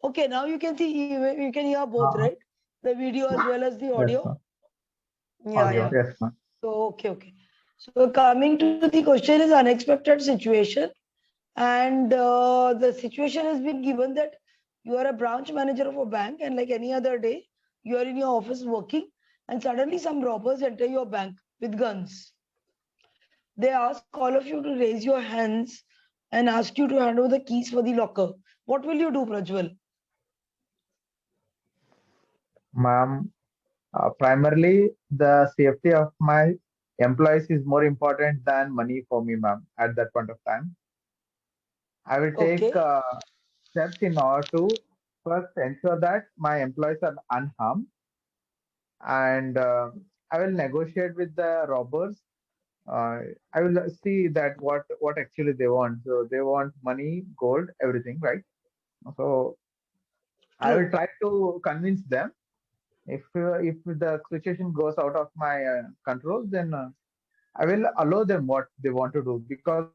Okay, now you can see, you can hear both, Uh, right? The video as well as the yes, audio. ma'am. Yeah, Audio. yeah. Yes, ma'am. So, okay. So coming to the question is unexpected situation. And the situation has been given that you are a branch manager of a bank, and like any other day, you are in your office working, and suddenly some robbers enter your bank with guns. They ask all of you to raise your hands and ask you to hand over the keys for the locker. What will you do, Prajwal? Ma'am, primarily the safety of my employees is more important than money for me, ma'am. At that point of time, I will take Okay, steps in order to first ensure that my employees are unharmed, and I will negotiate with the robbers. Uh, I will see that what actually they want. So they want money, gold, everything, right? So I will true. try to convince them. If the situation goes out of my control, then I will allow them what they want to do, because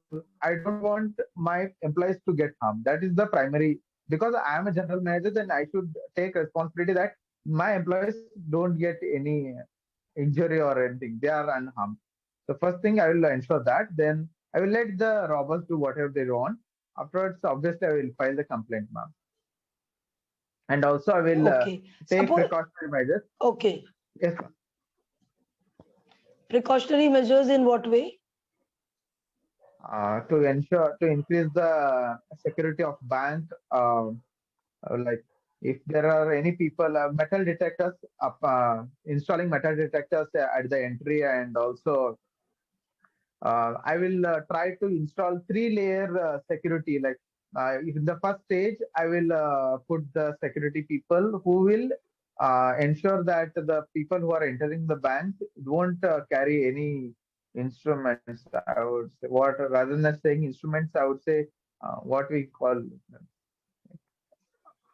I don't want my employees to get harmed. That is the primary. Because I am a general manager, then I should take responsibility that my employees don't get any injury or anything. They are unharmed. The first thing I will ensure that. Then I will let the robbers do whatever they want. Afterwards, obviously, I will file the complaint, ma'am. And also, I will Okay. take Suppose, precautionary measures. okay. Yes, ma'am. Precautionary measures in what way? To ensure to increase the security of bank, like if there are any people, metal detectors, installing metal detectors at the entry. And also I will try to install three-layer security. Like in the first stage, I will put the security people who will ensure that the people who are entering the bank won't carry any instruments. I would say, what rather than saying instruments, I would say what we call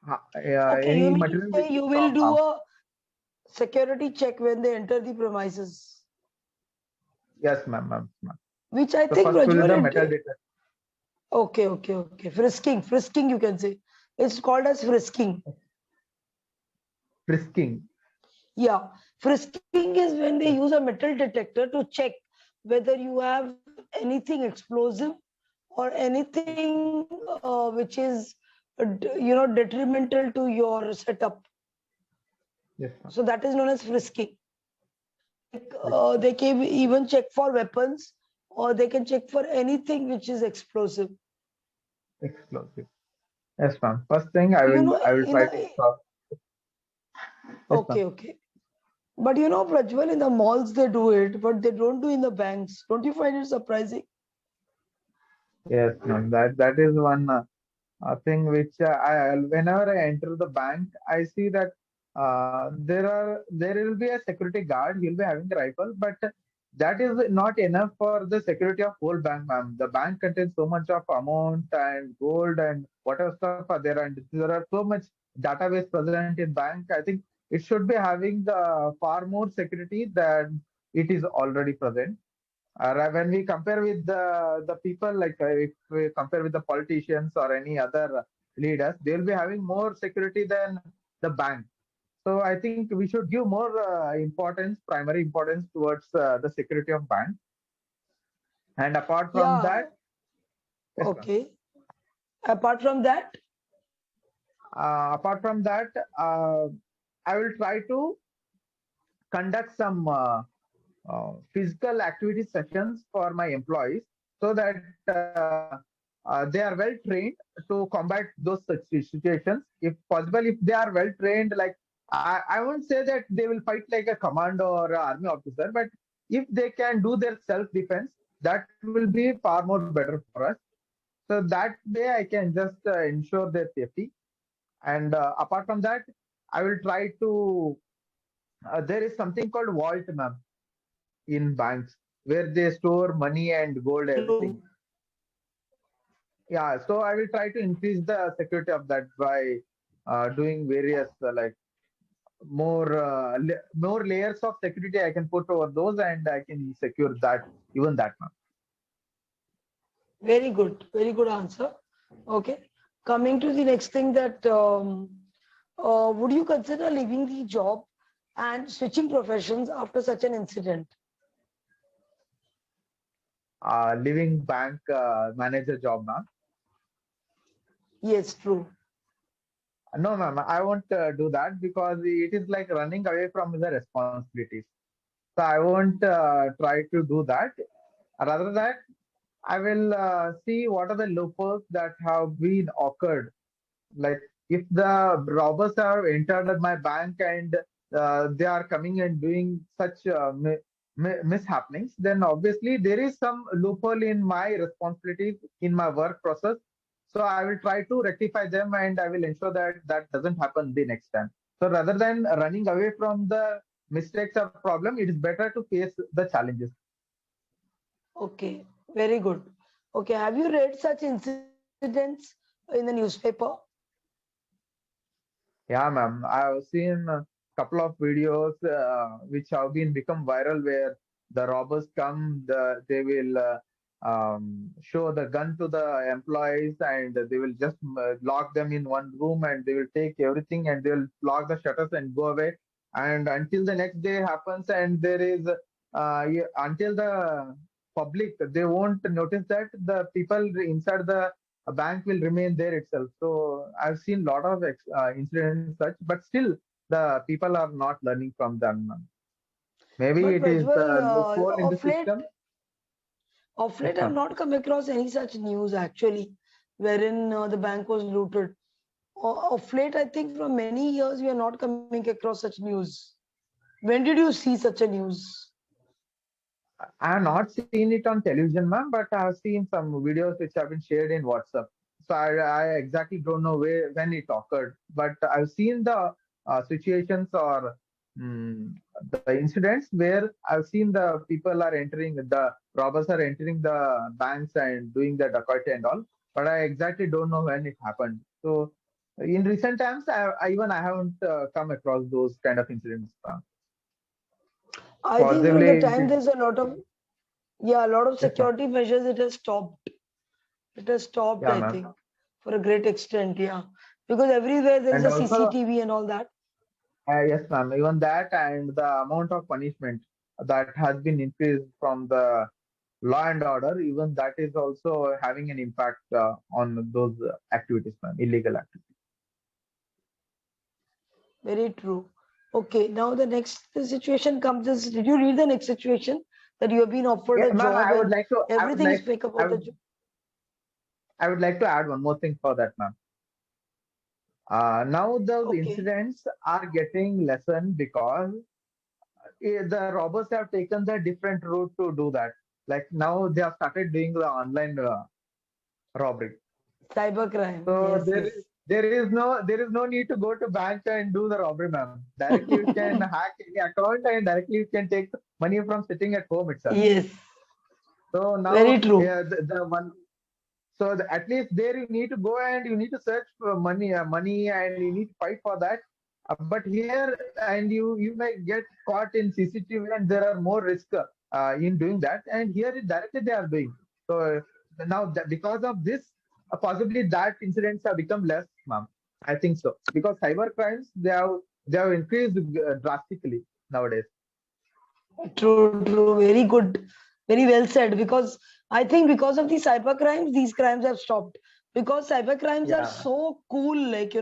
Okay, you any mean to material say which is you will from do a security check when they enter the premises, yes, ma'am. which I So think first will Prajwal the it. metal detector Okay. Frisking, you can say. It's called as frisking. frisking. Yeah, frisking is when they use a metal detector to check whether you have anything explosive or anything which is, detrimental to your setup. Yes, ma'am. So that is known as frisking. Like Frisking. they can even check for weapons, or they can check for anything which is explosive. Explosive. Yes, ma'am. First thing You know, I will in try to a, stop. Yes, ma'am. okay. But Prajwal, in the malls they do it, but they don't do in the banks. Don't you find it surprising? Yes, ma'am. That is one thing which whenever I enter the bank, I see that there will be a security guard. He'll be having a rifle, but that is not enough for the security of whole bank, ma'am. The bank contains so much of amount and gold and whatever stuff are there, and there are so much database present in bank. I think it should be having the far more security than it is already present. When we compare with the people, like if we compare with the politicians or any other leaders, they'll be having more security than the bank. So I think we should give more primary importance towards the security of bank. And apart from Yeah, that, yes, ma'am. okay. Apart from that, Apart from that, uh, I will try to conduct some physical activity sessions for my employees, so that they are well trained to combat those such situations. If possible, if they are well trained, like I won't say that they will fight like a commando or a army officer, but if they can do their self defense, that will be far more better for us. So that way I can just ensure their safety. And apart from that, I will try to there is something called vault, ma'am, in banks, where they store money and gold, everything. true. Yeah, so I will try to increase the security of that by doing various more layers of security I can put over those, and I can secure that, even that, ma'am. Very good answer. Okay. coming to the next thing that would you consider leaving the job and switching professions after such an incident? Leaving bank manager job, ma'am. Yes, true. No, ma'am, I won't do that because it is like running away from the responsibilities. So I won't try to do that. Rather that, I will see what are the loopholes that have been occurred. Like if the robbers have entered at my bank and they are coming and doing such mishappenings, then obviously there is some loophole in my responsibilities in my work process. So I will try to rectify them and I will ensure that that doesn't happen the next time. So rather than running away from the mistakes or problem, it is better to face the challenges. Okay, very good. Okay, have you read such incidents in the newspaper? Yeah, ma'am. I've seen a couple of videos which have been become viral where the robbers come, they will show the gun to the employees and they will just lock them in one room and they will take everything and they will lock the shutters and go away. And until the next day happens and there is until the public, they won't notice that the people inside the a bank will remain there itself. So I've seen a lot of incidents such, but still the people are not learning from them. Maybe But it is Prajwal, the loophole in the system. of Yes, late, I've ma'am. not come across any such news actually, wherein the bank was looted. Of late, I think from many years we are not coming across such news. When did you see such a news? I have not seen it on television, ma'am, but I have seen some videos which have been shared in WhatsApp. So I exactly don't know where when it occurred, but I've seen the situations or mm, the incidents where I've seen the people are entering, the robbers are entering the banks and doing the dacoity and all, but I exactly don't know when it happened. So in recent times, I haven't come across those kind of incidents. I think from the Possibly, time there's a lot of, yeah, a lot of yes, ma'am. security measures, it has stopped. It has stopped, Yeah, I ma'am. think, for a great extent, yeah. Because everywhere there is And a also, CCTV and all that. yes, ma'am. Even that and the amount of punishment that has been increased from the law and order, even that is also having an impact on those activities, ma'am, illegal activities. Very true. Okay, now the next situation comes is, did you read the next situation that you have been offered Yeah, a ma'am. job and I would everything is like, fake I about the would, job? I would like to add one more thing for that, ma'am. Now those Okay, incidents are getting lessened because the robbers have taken the different route to do that. Like now they have started doing the online robbery. cybercrime. So Yes, yes. there is no need to go to bank and do the robbery, ma'am. Directly you can hack any account and directly you can take money from sitting at home itself. Yes, So now very true. the one at least there you need to go and you need to search for money and you need to fight for that. But here and you may get caught in CCTV and there are more risk in doing that. And here directly they are doing. So now that because of this, possibly that incidents have become less, ma'am. I think so because cyber crimes they have increased drastically nowadays. True, true. Very good. Very well said. Because I think because of the cyber crimes, these crimes have stopped. Because cyber crimes are Yeah. so cool, like,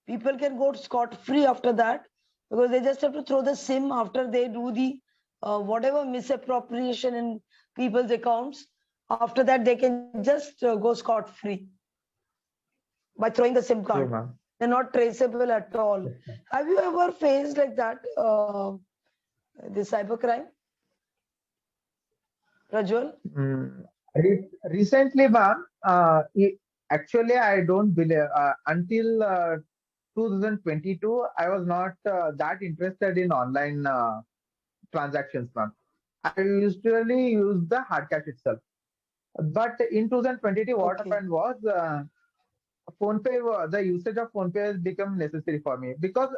people can go scot free after that because they just have to throw the SIM after they do the whatever misappropriation in people's accounts. After that, they can just go scot free by throwing the SIM True, card. ma'am. They're not traceable at all. Yes, ma'am. Have you ever faced like that, the cybercrime, Rajwal? Mm, Recently, ma'am, actually, I don't believe until 2022, I was not that interested in online transactions, ma'am. I usually use the hard cash itself. But in 2022, what Okay. happened was the usage of phone pay has become necessary for me because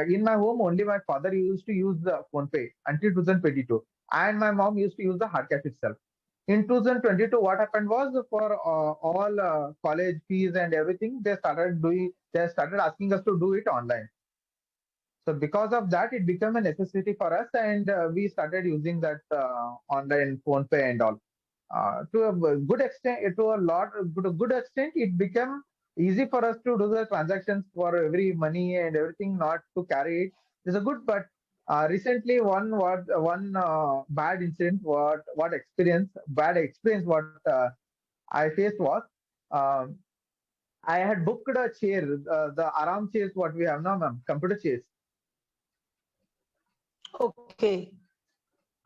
in my home only my father used to use the phone pay until 2022, and my mom used to use the hard cash itself. in 2022, what happened was for all college fees and everything, they started asking us to do it online. So because of that, it became a necessity for us, and we started using that online phone pay and all. To a good extent, to a good extent, it became easy for us to do the transactions for every money and everything, not to carry it. It's a good, but recently one bad experience what I faced was. Um, I had booked a chair, the Aram chairs, what we have now, ma'am, computer chairs. Okay.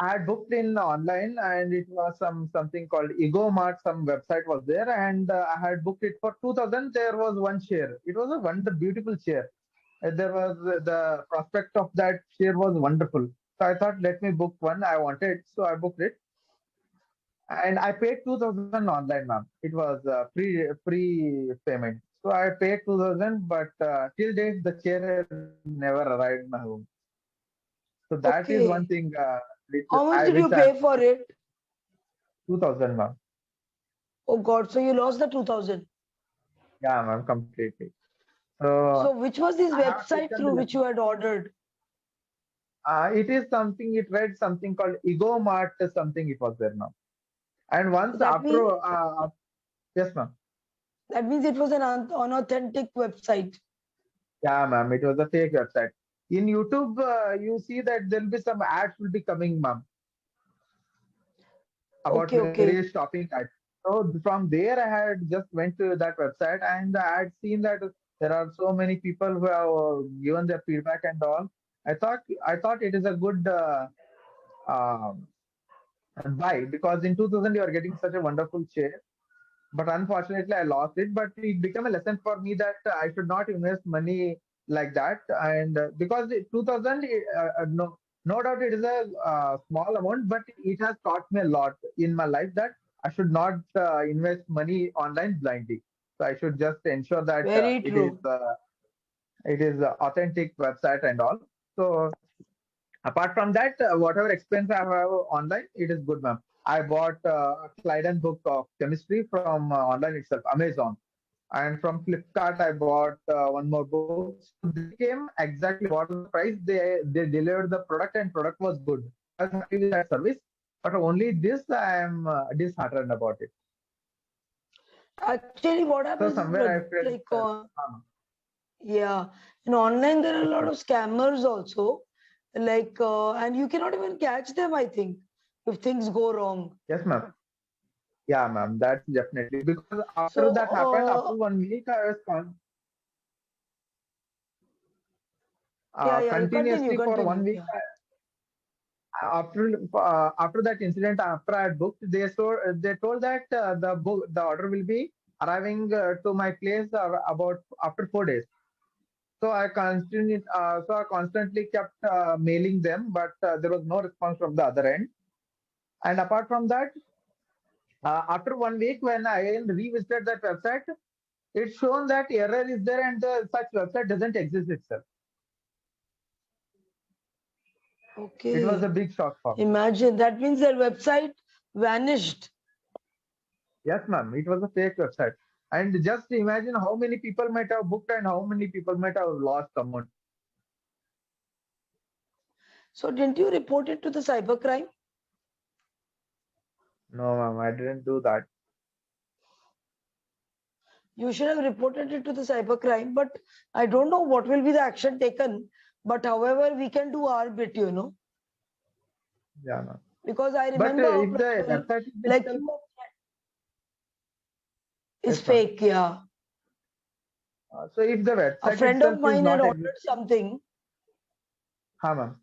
I had booked in online, and it was something called Ego Mart. Some website was there, and I had booked it for 2000. There was one chair. It was a beautiful chair. There was the prospect of that chair was wonderful. So I thought, let me book one. I wanted, so I booked it, and I paid 2000 online, ma'am. It was pre payment. So I paid 2000, but till date the chair has never arrived my home. So that is one Okay. thing How much did you which I pay for it? 2000, ma'am. Oh God, so you lost the 2000. Yeah, ma'am, completely. So So which was this I have website taken the through which lesson. you had ordered? It is something. It read something called Ego Mart. Something it was there now. And So once that after, means yes, ma'am. it was an unauthentic website. Yeah, ma'am. It was a fake website. In YouTube, you see that there'll be some ads will be coming, ma'am, about Okay, various okay. shopping ads. So from there, I had just went to that website, and I had seen that there are so many people who have given their feedback and all. I thought it is a good um, buy, because in 2000 you are getting such a wonderful chair. But unfortunately, I lost it. But it became a lesson for me that I should not invest money like that. And because 2000, no doubt it is a small amount, but it has taught me a lot in my life that I should not invest money online blindly. So I should just ensure that Very true. it is a authentic website and all. So apart from that, whatever expense I have online, it is good, ma'am. I bought a Clyden book of chemistry from online itself, Amazon. And from Flipkart, I bought one more book. So they came exactly what was the price. They delivered the product, and product was good. So I was happy with that service. But only this, I am disheartened about it. Actually, what So happens is somewhere I felt, like yeah, in online there are yes, a lot ma'am. of scammers also, like and you cannot even catch them. I think if things go wrong. Yes, ma'am. Yeah, ma'am. That's definitely because after So that happened, after 1 week, I was yeah, yeah. You continue, continuously for one continue. week. Yeah. After that incident, after I had booked, they told that the order will be arriving to my place about after 4 days. So I constantly kept mailing them, but there was no response from the other end. And apart from that, after 1 week, when I revisited that website, it's shown that error is there, and such website doesn't exist itself. It was a Okay. big shock for me. Imagine that means their website vanished. Yes, ma'am. It was a fake website. And just imagine how many people might have booked and how many people might have lost amount. So didn't you report it to the cybercrime? No, ma'am, I didn't do that. You should have reported it to the cybercrime, but I don't know what will be the action taken. But however, we can do our bit, Yeah, ma'am. because I But remember if the website is like itself, is yes, ma'am. fake, yeah. So if the A website friend of itself is mine had not ordered existing, something. huh, ma'am.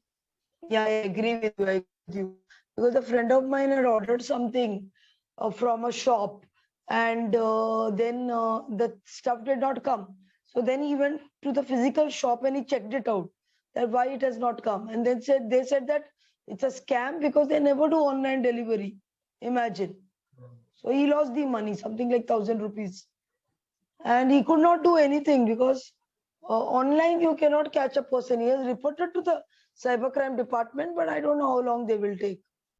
Yeah, I agree with you. I agree with you. Because a friend of mine had ordered something from a shop, and then the stuff did not come. So then he went to the physical shop and he checked it out that why it has not come. And then they said that it's a scam because they never do online delivery. Imagine. So he lost the money, something like 1,000 rupees. And he could not do anything because online you cannot catch a person. He has reported to the cybercrime department, but I don't know how long they will take.